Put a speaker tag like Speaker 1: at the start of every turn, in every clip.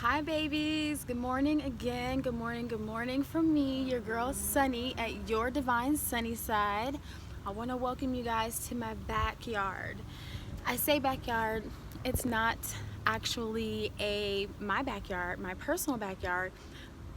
Speaker 1: Hi babies, good morning again. Good morning from me, your girl Sunny at Your Divine Sunny Side. I want to welcome you guys to my backyard. I say backyard, it's not actually my backyard, my personal backyard.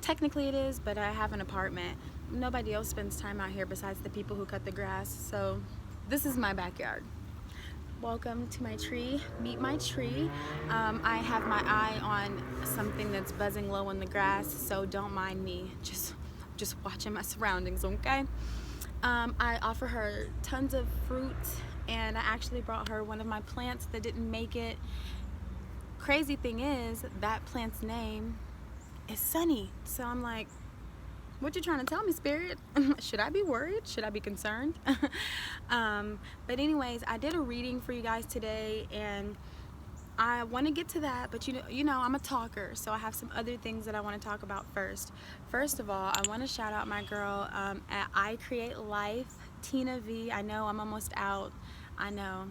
Speaker 1: Technically it is, but I have an apartment. Nobody else spends time out here besides the people who cut the grass. So this is my backyard. Welcome to my tree. Meet my tree. I have my eye on something that's buzzing low in the grass, so don't mind me. Just watching my surroundings, okay? I offer her tons of fruit, and I actually brought her one of my plants that didn't make it. Crazy thing is, that plant's name is Sunny. So I'm like, what you trying to tell me, Spirit? Should I be worried? Should I be concerned? But anyways, I did a reading for you guys today, and I want to get to that, but you know, I'm a talker, so I have some other things that I want to talk about first. First of all, I want to shout out my girl at I Create Life, Tina V. I know I'm almost out. I know.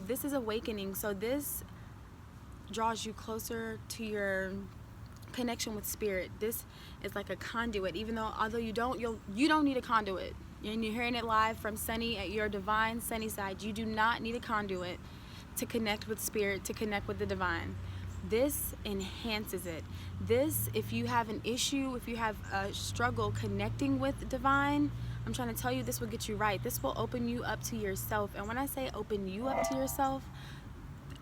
Speaker 1: This is awakening, so this draws you closer to your connection with spirit. This is like a conduit, even though although you don't need a conduit, and you're hearing it live from Sunny at Your Divine Sunny Side. You do not need a conduit to connect with spirit, to connect with the divine. This enhances it. This, if you have an issue, if you have a struggle connecting with divine, I'm trying to tell you, this will get you right. This will open you up to yourself. And when I say open you up to yourself,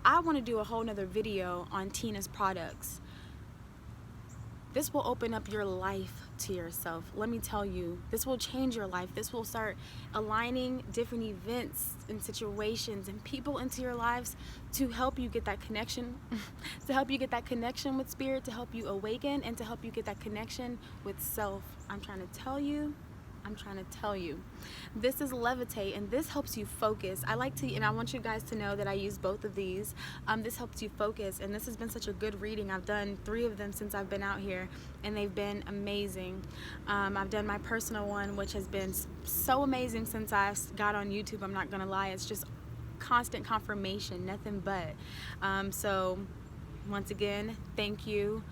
Speaker 1: I want to do a whole nother video on Tina's products. This will open up your life to yourself. Let me tell you, this will change your life. This will start aligning different events and situations and people into your lives to help you get that connection, to help you get that connection with spirit, to help you awaken, and to help you get that connection with self. I'm trying to tell you. This is Levitate, and this helps you focus. I want you guys to know that I use both of these. This helps you focus, and this has been such a good reading. I've done 3 of them since I've been out here, and they've been amazing. I've done my personal one, which has been so amazing since I got on YouTube. I'm not gonna lie, it's just constant confirmation, nothing but. So once again, thank you.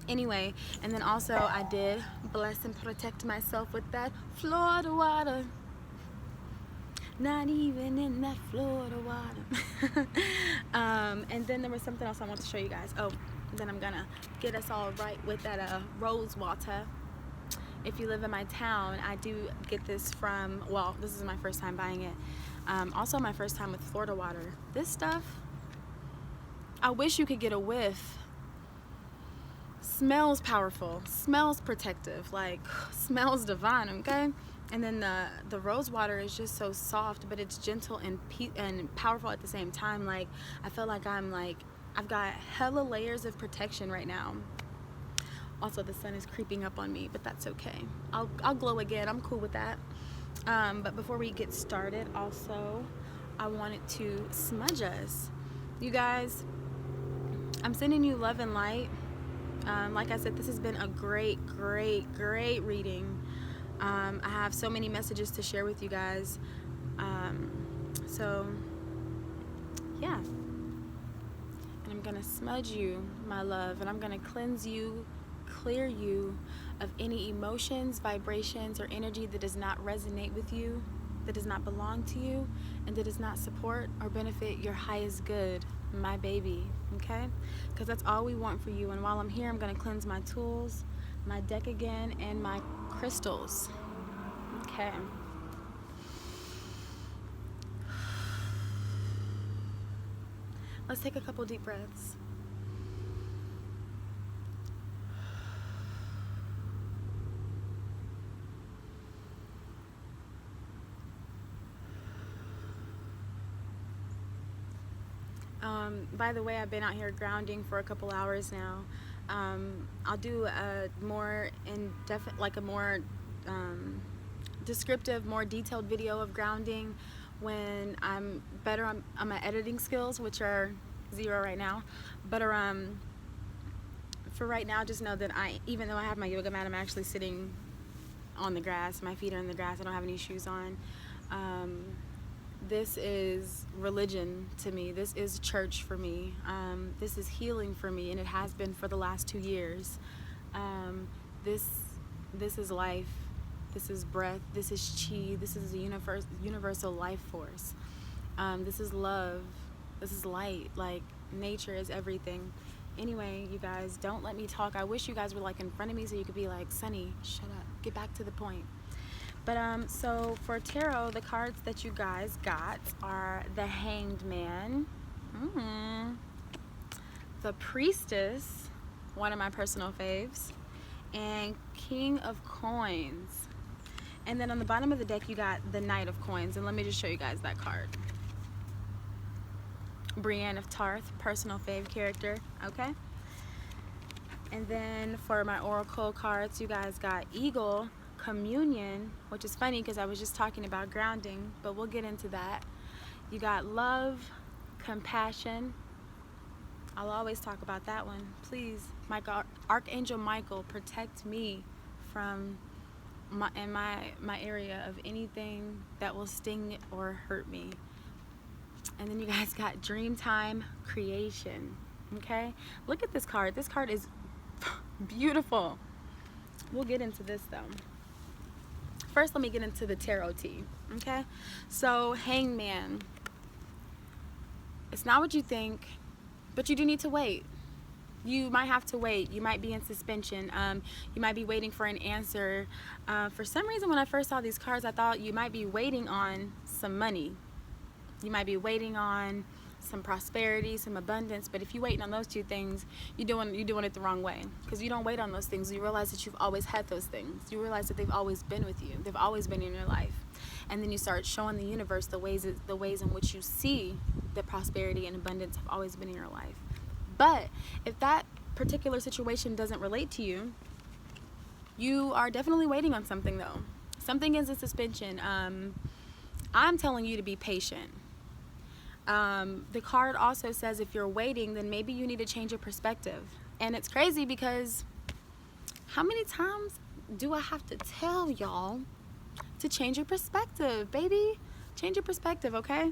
Speaker 1: Anyway, and then also I did bless and protect myself with that Florida water. Not even in that Florida water. And then there was something else I want to show you guys. Oh, then I'm gonna get us all right with that rose water. If you live in my town, I do get this from, well, this is my first time buying it. Also my first time with Florida water. This stuff, I wish you could get a whiff. Smells powerful, smells protective, like smells divine, okay? And then the rose water is just so soft, but it's gentle and powerful at the same time. Like, I feel like I've got hella layers of protection right now. Also, the sun is creeping up on me, but that's okay. I'll glow again. I'm cool with that. But before we get started, also, I wanted to smudge us. You guys, I'm sending you love and light. Like I said, this has been a great reading. I have so many messages to share with you guys. So yeah, and I'm gonna smudge you, my love, and I'm gonna cleanse you, clear you of any emotions, vibrations, or energy that does not resonate with you, that does not belong to you, and that does not support or benefit your highest good, my baby. Okay, because that's all we want for you. And while I'm here, I'm going to cleanse my tools, my deck again, and my crystals. Okay. Let's take a couple deep breaths. By the way, I've been out here grounding for a couple hours now. I'll do a more descriptive, more detailed video of grounding when I'm better on my editing skills, which are 0 right now. But for right now, just know that even though I have my yoga mat, I'm actually sitting on the grass. My feet are in the grass. I don't have any shoes on. This is religion to me. This is church for me. This is healing for me, and it has been for the last 2 years. This is life. This is breath. This is chi. This is a universal life force. This is love. This is light. Like, nature is everything. Anyway, you guys, don't let me talk. I wish you guys were like in front of me so you could be like, Sunny, shut up. Get back to the point. But so for tarot, the cards that you guys got are the Hanged Man, the Priestess, one of my personal faves, and King of Coins. And then on the bottom of the deck, you got the Knight of Coins. And let me just show you guys that card. Brienne of Tarth, personal fave character, okay? And then for my Oracle cards, you guys got Eagle, Communion, which is funny because I was just talking about grounding, but we'll get into that. You got Love, Compassion. I'll always talk about that one. Please, Archangel Michael, protect me from my area of anything that will sting or hurt me. And then you guys got Dreamtime, Creation. Okay, look at this card. This card is beautiful. We'll get into this though. First, let me get into the tarot tea. Okay, so Hangman. It's not what you think, but you do need to wait. You might have to wait. You might be in suspension. You might be waiting for an answer. For some reason, when I first saw these cards, I thought you might be waiting on some money. You might be waiting on some prosperity, some abundance. But if you're waiting on those two things, you're doing it the wrong way. Because you don't wait on those things. You realize that you've always had those things. You realize that they've always been with you. They've always been in your life. And then you start showing the universe the ways in which you see that prosperity and abundance have always been in your life. But if that particular situation doesn't relate to you, you are definitely waiting on something though. Something is in suspension. I'm telling you to be patient. The card also says if you're waiting, then maybe you need to change your perspective. And it's crazy because how many times do I have to tell y'all to change your perspective, baby? Change your perspective, okay?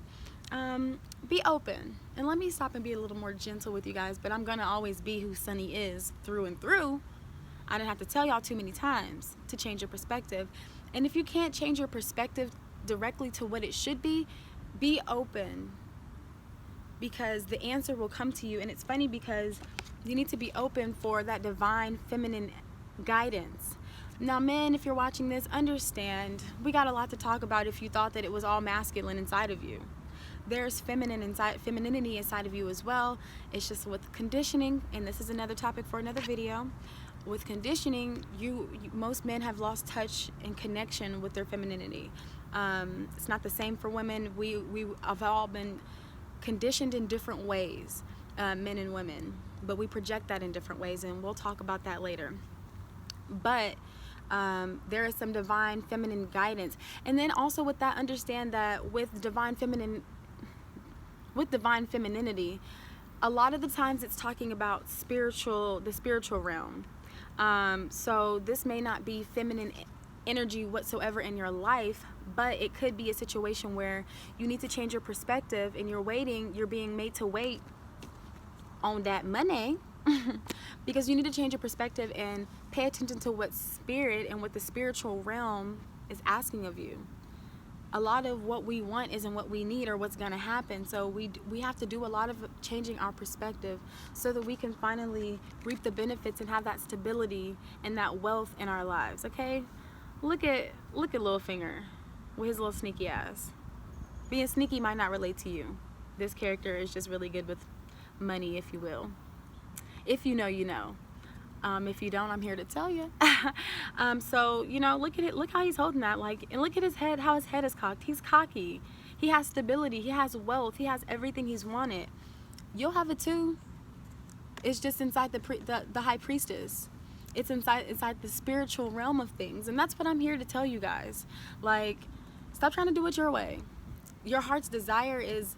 Speaker 1: Be open. And let me stop and be a little more gentle with you guys, but I'm gonna always be who Sunny is through and through. I didn't have to tell y'all too many times to change your perspective. And if you can't change your perspective directly to what it should be open. Because the answer will come to you. And it's funny because you need to be open for that divine feminine guidance. Now, men, if you're watching this, understand we got a lot to talk about if you thought that it was all masculine inside of you. There's femininity inside of you as well. It's just with conditioning, and this is another topic for another video. With conditioning, most men have lost touch and connection with their femininity. It's not the same for women. We have all been conditioned in different ways, men and women, but we project that in different ways, and we'll talk about that later. But there is some divine feminine guidance, and then also with that, understand that with divine femininity, a lot of the times it's talking about the spiritual realm. So this may not be feminine energy whatsoever in your life, but it could be a situation where you need to change your perspective and you're being made to wait on that money because you need to change your perspective and pay attention to what spirit and what the spiritual realm is asking of you. A lot of what we want isn't what we need or what's going to happen, so we have to do a lot of changing our perspective so that we can finally reap the benefits and have that stability and that wealth in our lives. Okay, look at Littlefinger with his little sneaky ass. Being sneaky might not relate to you. This character is just really good with money, if you will. If you know, you know. If you don't, I'm here to tell you. So, you know, look at it. Look how he's holding that. Like, and look at his head, how his head is cocked. He's cocky. He has stability. He has wealth. He has everything he's wanted. You'll have it too. It's just inside the high priestess. It's inside the spiritual realm of things. And that's what I'm here to tell you guys. Like, stop trying to do it your way. Your heart's desire is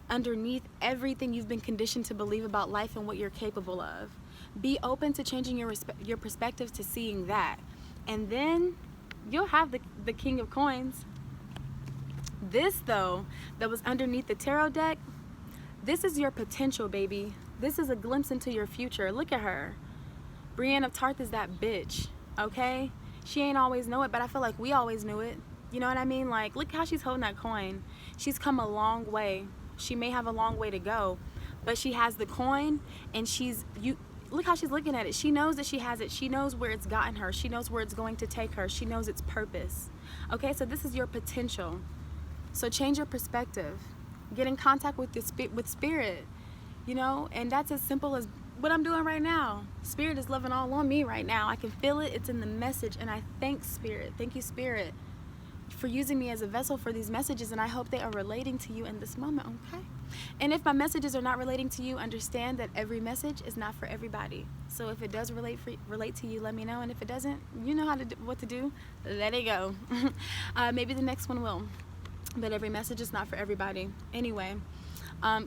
Speaker 1: underneath everything you've been conditioned to believe about life and what you're capable of. Be open to changing your perspective to seeing that, and then you'll have the King of Coins. This though, that was underneath the tarot deck, this is your potential, baby. This is a glimpse into your future. Look at her. Brienne of Tarth is that bitch, okay? She ain't always know it, but I feel like we always knew it. You know what I mean? Like, look how she's holding that coin. She's come a long way. She may have a long way to go, but she has the coin, and look how she's looking at it. She knows that she has it. She knows where it's gotten her. She knows where it's going to take her. She knows its purpose. Okay, so this is your potential. So change your perspective. Get in contact with spirit, you know, and that's as simple as what I'm doing right now. Spirit is loving all on me right now. I can feel it. It's in the message, and I thank Spirit. Thank you, Spirit, for using me as a vessel for these messages, and I hope they are relating to you in this moment, okay? And if my messages are not relating to you, understand that every message is not for everybody. So if it does relate to you, let me know, and if it doesn't, you know what to do. Let it go. Maybe the next one will. But every message is not for everybody. Anyway,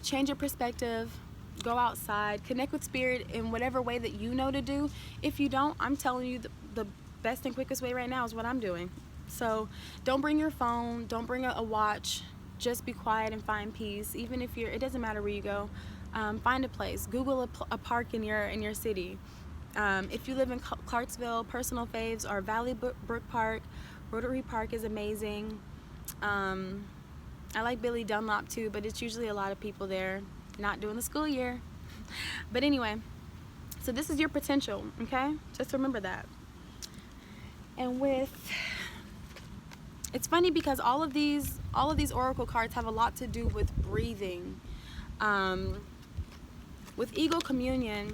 Speaker 1: change your perspective, go outside, connect with spirit in whatever way that you know to do. If you don't, I'm telling you the best and quickest way right now is what I'm doing. So don't bring your phone, don't bring a watch, just be quiet and find peace. Even if it doesn't matter where you go, find a place. Google a park in your city. If you live in Clarksville, personal faves are Valley Brook Park. Rotary Park is amazing. I like Billy Dunlop too, but it's usually a lot of people there, not during the school year. But anyway, so this is your potential, okay? Just remember that. And it's funny because all of these oracle cards have a lot to do with breathing. With Eagle Communion,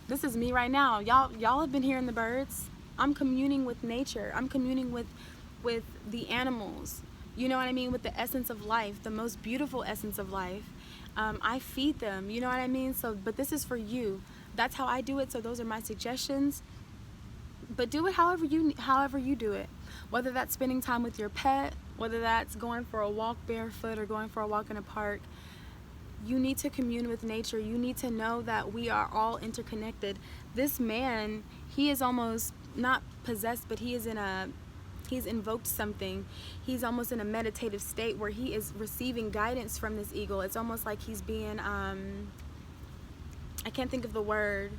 Speaker 1: this is me right now. Y'all have been hearing the birds. I'm communing with nature. I'm communing with the animals, you know what I mean, with the essence of life, the most beautiful essence of life. I feed them, you know what I mean? So, but this is for you. That's how I do it, so those are my suggestions. But do it however you do it. Whether that's spending time with your pet, whether that's going for a walk barefoot or going for a walk in a park, you need to commune with nature. You need to know that we are all interconnected. This man, he is almost not possessed, but he's invoked something. He's almost in a meditative state where he is receiving guidance from this eagle. It's almost like he's being, I can't think of the word,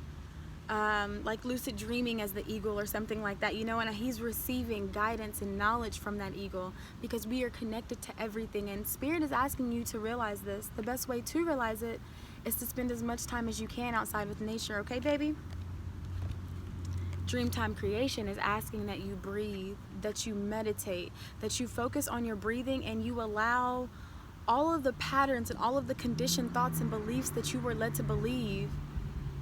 Speaker 1: like lucid dreaming as the eagle or something like that, you know, and he's receiving guidance and knowledge from that eagle because we are connected to everything, and Spirit is asking you to realize this. The best way to realize it is to spend as much time as you can outside with nature, okay, baby? Dreamtime Creation is asking that you breathe, that you meditate, that you focus on your breathing, and you allow all of the patterns and all of the conditioned thoughts and beliefs that you were led to believe,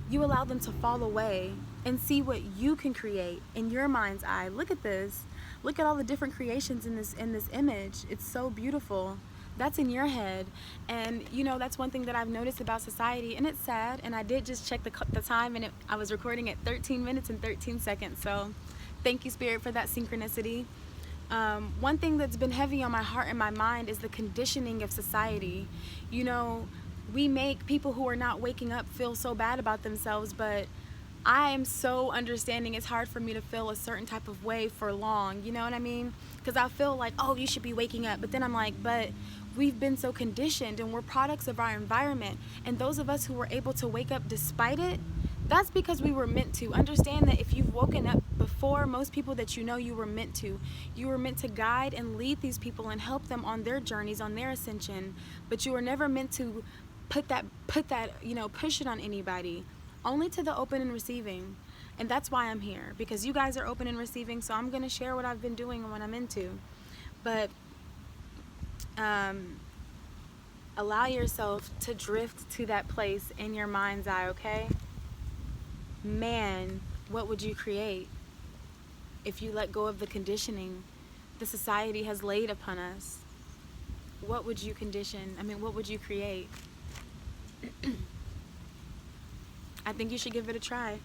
Speaker 1: you allow them to fall away and see what you can create in your mind's eye. Look at this. Look at all the different creations in this image. It's so beautiful. That's in your head. And you know, that's one thing that I've noticed about society, and it's sad, and I did just check the time, and I was recording at 13 minutes and 13 seconds. So thank you, Spirit, for that synchronicity. One thing that's been heavy on my heart and my mind is the conditioning of society. You know, we make people who are not waking up feel so bad about themselves, but I am so understanding. It's hard for me to feel a certain type of way for long, you know what I mean? Because I feel like, oh, you should be waking up, but then I'm like, but we've been so conditioned, and we're products of our environment, and those of us who were able to wake up despite it, that's because we were meant to. Understand that if you've woken up before, most people that you know, you were meant to. You were meant to guide and lead these people and help them on their journeys, on their ascension, but you were never meant to put that, you know, push it on anybody. Only to the open and receiving. And that's why I'm here, because you guys are open and receiving, so I'm going to share what I've been doing and what I'm into. But allow yourself to drift to that place in your mind's eye, okay? Man, what would you create if you let go of the conditioning the society has laid upon us? What would you condition? I mean, what would you create? I think you should give it a try.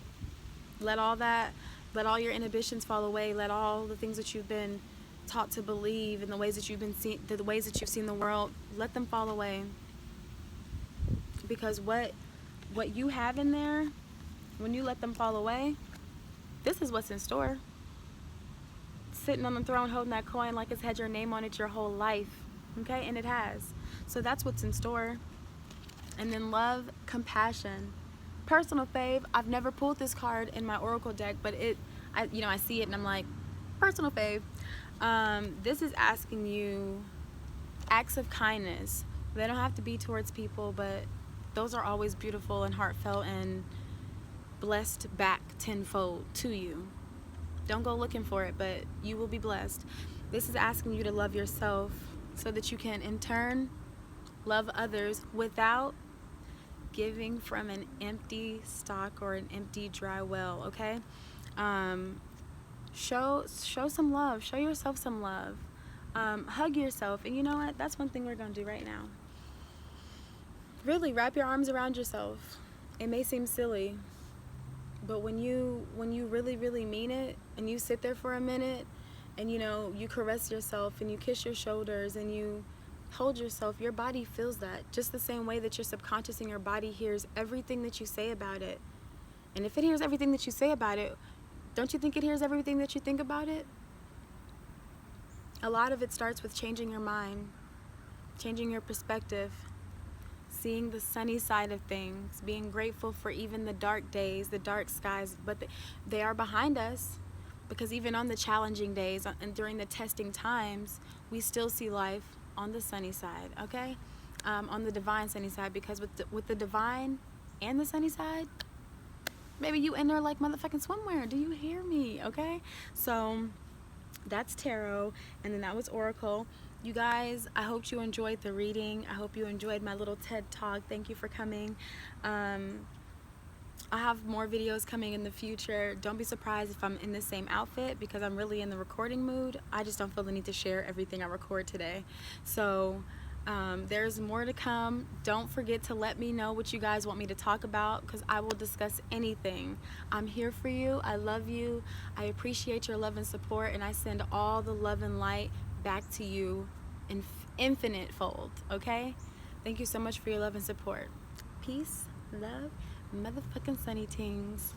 Speaker 1: Let all your inhibitions fall away. Let all the things that you've been taught to believe and the ways that you've seen the world, let them fall away. Because what you have in there, when you let them fall away, this is what's in store. Sitting on the throne holding that coin like it's had your name on it your whole life. okay? And it has. So that's what's in store. And then love, compassion. Personal fave, I've never pulled this card in my oracle deck, but I see it and I'm like, personal fave. This is asking you acts of kindness. They don't have to be towards people, but those are always beautiful and heartfelt and blessed back tenfold to you. Don't go looking for it, but you will be blessed. This is asking you to love yourself so that you can in turn love others without giving from an empty stock or an empty dry well, okay? Show some love. Show yourself some love. Hug yourself. And you know what? That's one thing we're going to do right now. Really, wrap your arms around yourself. It may seem silly, but when you really, really mean it, and you sit there for a minute, and you caress yourself, and you kiss your shoulders, and you hold yourself, your body feels that. Just the same way that your subconscious and your body hears everything that you say about it. And if it hears everything that you say about it, don't you think it hears everything that you think about it? A lot of it starts with changing your mind, changing your perspective, seeing the sunny side of things, being grateful for even the dark days, the dark skies, but they are behind us, because even on the challenging days and during the testing times, we still see life on the sunny side, okay? On the divine sunny side, because with the divine and the sunny side, maybe you in there like motherfucking swimwear. Do you hear me? Okay, so that's tarot, and then that was oracle. You guys, I hope you enjoyed the reading. I hope you enjoyed my little TED talk. Thank you for coming. I have more videos coming in the future. Don't be surprised if I'm in the same outfit, because I'm really in the recording mood. I just don't feel the need to share everything I record today. So there's more to come. Don't forget to let me know what you guys want me to talk about, because I will discuss anything. I'm here for you. I love you. I appreciate your love and support, and I send all the love and light back to you in infinite fold, okay? Thank you so much for your love and support. Peace, love, motherfucking sunny tings.